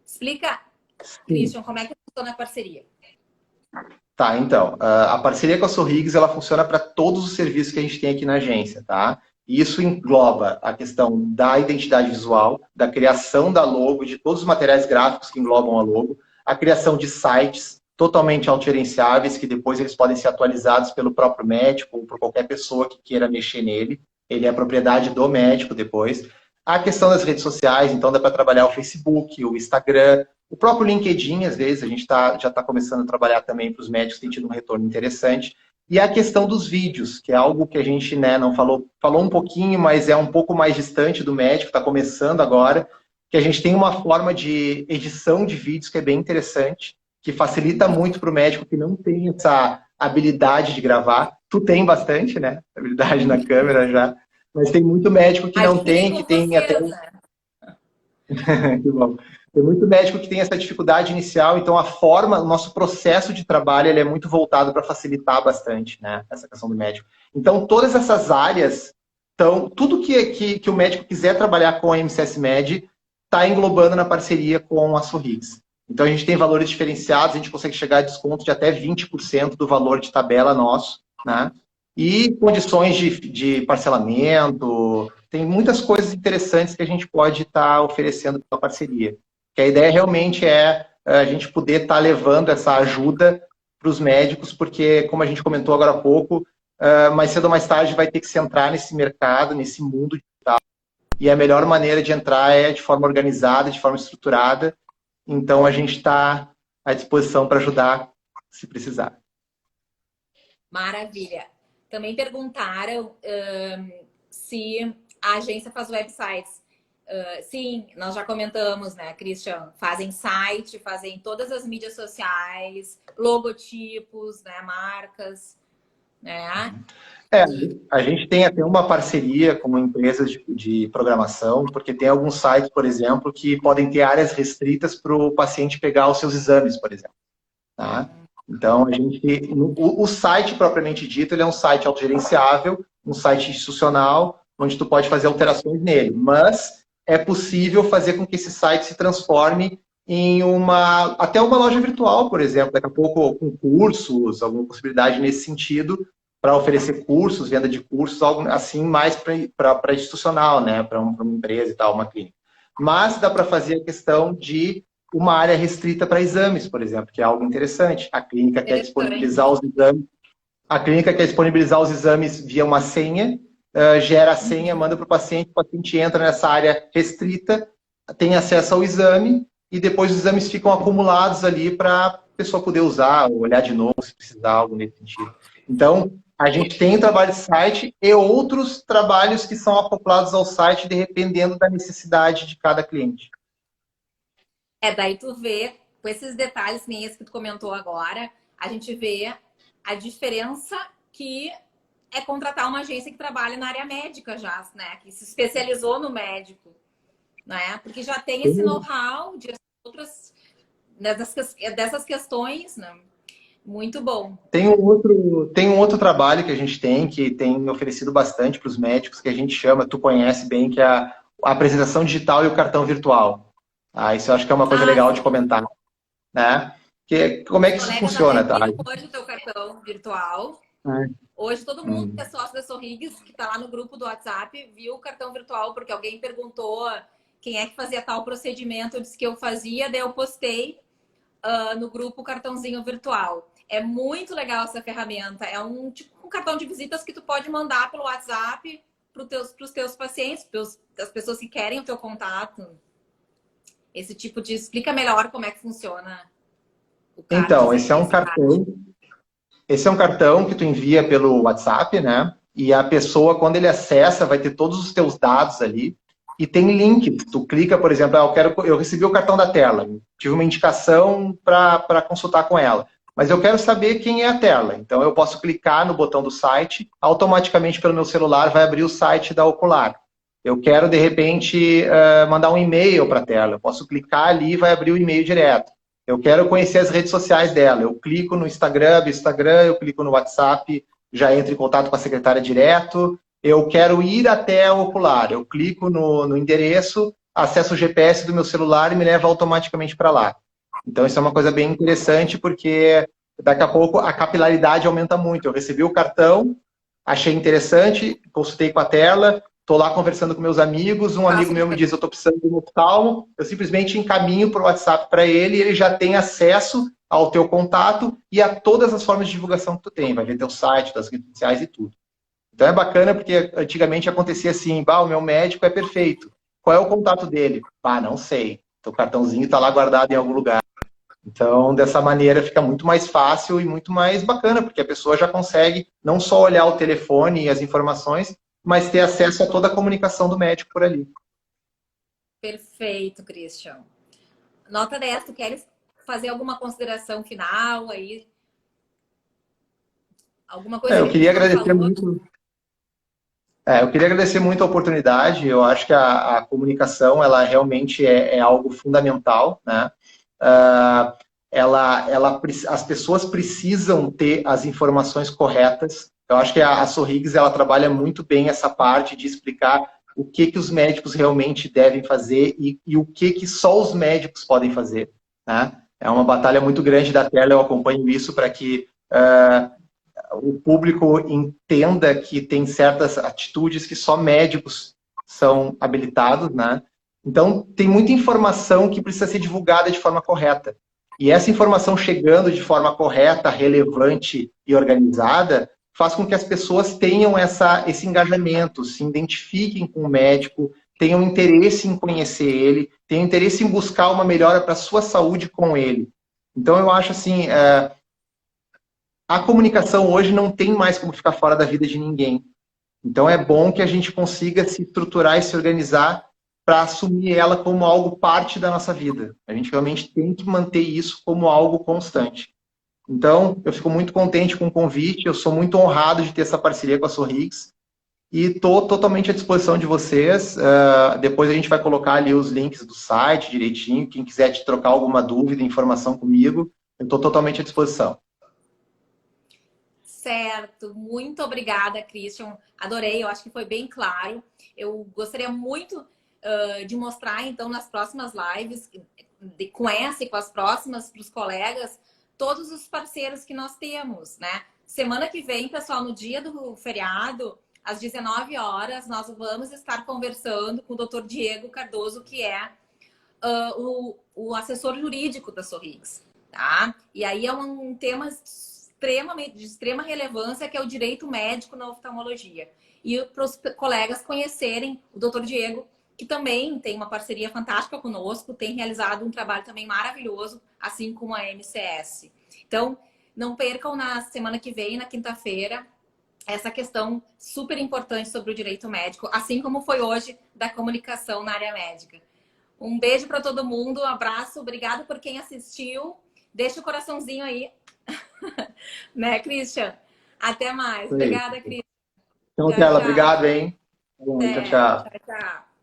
Explica, Christian, como é que funciona a parceria? Tá, então, a parceria com a Sorrigues, ela funciona para todos os serviços que a gente tem aqui na agência, tá? E isso engloba a questão da identidade visual, da criação da logo, de todos os materiais gráficos que englobam a logo, a criação de sites totalmente autogerenciáveis, que depois eles podem ser atualizados pelo próprio médico ou por qualquer pessoa que queira mexer nele. Ele é propriedade do médico depois. A questão das redes sociais, então dá para trabalhar o Facebook, o Instagram, o próprio LinkedIn, às vezes, a gente já está começando a trabalhar também para os médicos, tem tido um retorno interessante. E a questão dos vídeos, que é algo que a gente não falou um pouquinho, mas é um pouco mais distante do médico, está começando agora, que a gente tem uma forma de edição de vídeos que é bem interessante, que facilita muito para o médico que não tem essa habilidade de gravar. Tu tem bastante, né? Habilidade na câmera já. Mas tem muito médico que não tem, que tem até... Que bom. Tem muito médico que tem essa dificuldade inicial, então a forma, o nosso processo de trabalho, ele é muito voltado para facilitar bastante, né, essa questão do médico. Então, todas essas áreas, tudo que o médico quiser trabalhar com a MCS Med, está englobando na parceria com a Sorrigues. Então, a gente tem valores diferenciados, a gente consegue chegar a desconto de até 20% do valor de tabela nosso, né? E condições de parcelamento, tem muitas coisas interessantes que a gente pode estar oferecendo para a parceria. Que a ideia realmente é a gente poder estar levando essa ajuda para os médicos, porque, como a gente comentou agora há pouco, mais cedo ou mais tarde vai ter que se entrar nesse mercado, nesse mundo digital. E a melhor maneira de entrar é de forma organizada, de forma estruturada. Então, a gente está à disposição para ajudar, se precisar. Maravilha. Também perguntaram se a agência faz websites. Sim, nós já comentamos, né, Christian? Fazem site, fazem todas as mídias sociais, logotipos, né, marcas, né? É, a gente tem até uma parceria com empresas de programação, porque tem alguns sites, por exemplo, que podem ter áreas restritas para o paciente pegar os seus exames, por exemplo. Tá? Então, o site propriamente dito, ele é um site autogerenciável, um site institucional, onde tu pode fazer alterações nele, mas é possível fazer com que esse site se transforme em até uma loja virtual, por exemplo, daqui a pouco com cursos, alguma possibilidade nesse sentido, para oferecer cursos, venda de cursos, algo assim mais para institucional, né, para uma empresa e tal, uma clínica. Mas dá para fazer a questão de uma área restrita para exames, por exemplo, que é algo interessante. A clínica quer disponibilizar os exames, a clínica quer disponibilizar os exames via uma senha, gera a senha, manda para o paciente entra nessa área restrita, tem acesso ao exame e depois os exames ficam acumulados ali para a pessoa poder usar, ou olhar de novo se precisar, algo nesse sentido. Então, a gente tem trabalho de site e outros trabalhos que são acoplados ao site, dependendo da necessidade de cada cliente. Daí tu vê, com esses detalhes nem esse que tu comentou agora, a gente vê a diferença que é contratar uma agência que trabalha na área médica já, né? Que se especializou no médico, né? Porque já tem esse know-how de outras dessas questões, né? Muito bom. Tem um outro trabalho que a gente tem, que tem oferecido bastante para os médicos, que a gente chama, tu conhece bem, que é a apresentação digital e o cartão virtual. Isso eu acho que é uma coisa legal de comentar, né? Como é que Os isso colegas funciona, até tá? viram hoje o teu cartão virtual. Hoje todo mundo que é sócio da Sorrigues, que está lá no grupo do WhatsApp, viu o cartão virtual, porque alguém perguntou quem é que fazia tal procedimento, eu disse que eu fazia, daí eu postei no grupo o cartãozinho virtual. É muito legal essa ferramenta. É um cartão de visitas que tu pode mandar pelo WhatsApp para os teus pacientes, as pessoas que querem o teu contato. Esse tipo de... Explica melhor como é que funciona o card. Então, esse é um cartão que tu envia pelo WhatsApp, né? E a pessoa, quando ele acessa, vai ter todos os teus dados ali. E tem links. Tu clica, por exemplo, eu recebi o cartão da Terla, tive uma indicação para consultar com ela. Mas eu quero saber quem é a Terla. Então, eu posso clicar no botão do site, automaticamente pelo meu celular vai abrir o site da Ocular. Eu quero, de repente, mandar um e-mail para a Terla. Eu posso clicar ali e vai abrir o e-mail direto. Eu quero conhecer as redes sociais dela. Eu clico no Instagram, eu clico no WhatsApp, já entro em contato com a secretária direto. Eu quero ir até a Ocular. Eu clico no endereço, acesso o GPS do meu celular e me leva automaticamente para lá. Então, isso é uma coisa bem interessante, porque daqui a pouco a capilaridade aumenta muito. Eu recebi o cartão, achei interessante, consultei com a Terla, estou lá conversando com meus amigos, um amigo meu me diz, eu estou precisando de um oftalmo, eu simplesmente encaminho para o WhatsApp para ele e ele já tem acesso ao teu contato e a todas as formas de divulgação que tu tem. Vai ver teu site, das redes sociais e tudo. Então é bacana porque antigamente acontecia assim, o meu médico é perfeito. Qual é o contato dele? Não sei. Teu cartãozinho está lá guardado em algum lugar. Então, dessa maneira, fica muito mais fácil e muito mais bacana, porque a pessoa já consegue não só olhar o telefone e as informações, mas ter acesso a toda a comunicação do médico por ali. Perfeito, Christian. Nota 10, tu queres fazer alguma consideração final aí? Alguma coisa Eu que queria tu não agradecer falou? muito. Eu queria agradecer muito a oportunidade. Eu acho que a comunicação, ela realmente é algo fundamental, né? As pessoas precisam ter as informações corretas. Eu acho que a Sorrigues, ela trabalha muito bem essa parte de explicar o que os médicos realmente devem fazer e o que só os médicos podem fazer, né? É uma batalha muito grande da tela, eu acompanho isso para que o público entenda que tem certas atitudes que só médicos são habilitados, né? Então, tem muita informação que precisa ser divulgada de forma correta. E essa informação chegando de forma correta, relevante e organizada, faz com que as pessoas tenham esse engajamento, se identifiquem com o médico, tenham interesse em conhecer ele, tenham interesse em buscar uma melhora para a sua saúde com ele. Então, eu acho assim, a comunicação hoje não tem mais como ficar fora da vida de ninguém. Então, é bom que a gente consiga se estruturar e se organizar para assumir ela como algo parte da nossa vida. A gente realmente tem que manter isso como algo constante. Então, eu fico muito contente com o convite, eu sou muito honrado de ter essa parceria com a Sorrix e estou totalmente à disposição de vocês. Depois a gente vai colocar ali os links do site direitinho. Quem quiser te trocar alguma dúvida, informação comigo, eu estou totalmente à disposição. Certo, muito obrigada, Christian. Adorei, eu acho que foi bem claro. Eu gostaria muito de mostrar, então, nas próximas lives, com essa e com as próximas, para os colegas, todos os parceiros que nós temos, né? Semana que vem, pessoal, no dia do feriado, às 19 horas, nós vamos estar conversando com o Dr. Diego Cardoso, que é o assessor jurídico da Sorrix, tá? E aí é um tema de extrema relevância, que é o direito médico na oftalmologia. E para os colegas conhecerem o Dr. Diego, que também tem uma parceria fantástica conosco, tem realizado um trabalho também maravilhoso, assim como a MCS. Então, não percam na semana que vem, na quinta-feira, essa questão super importante sobre o direito médico, assim como foi hoje da comunicação na área médica. Um beijo para todo mundo, um abraço, obrigado por quem assistiu. Deixa o coraçãozinho aí, né, Christian? Até mais. Obrigada, Christian. Então, Tchau, Tela, tchau. obrigado, hein? Bom, tchau, Até. tchau. Tchau, tchau.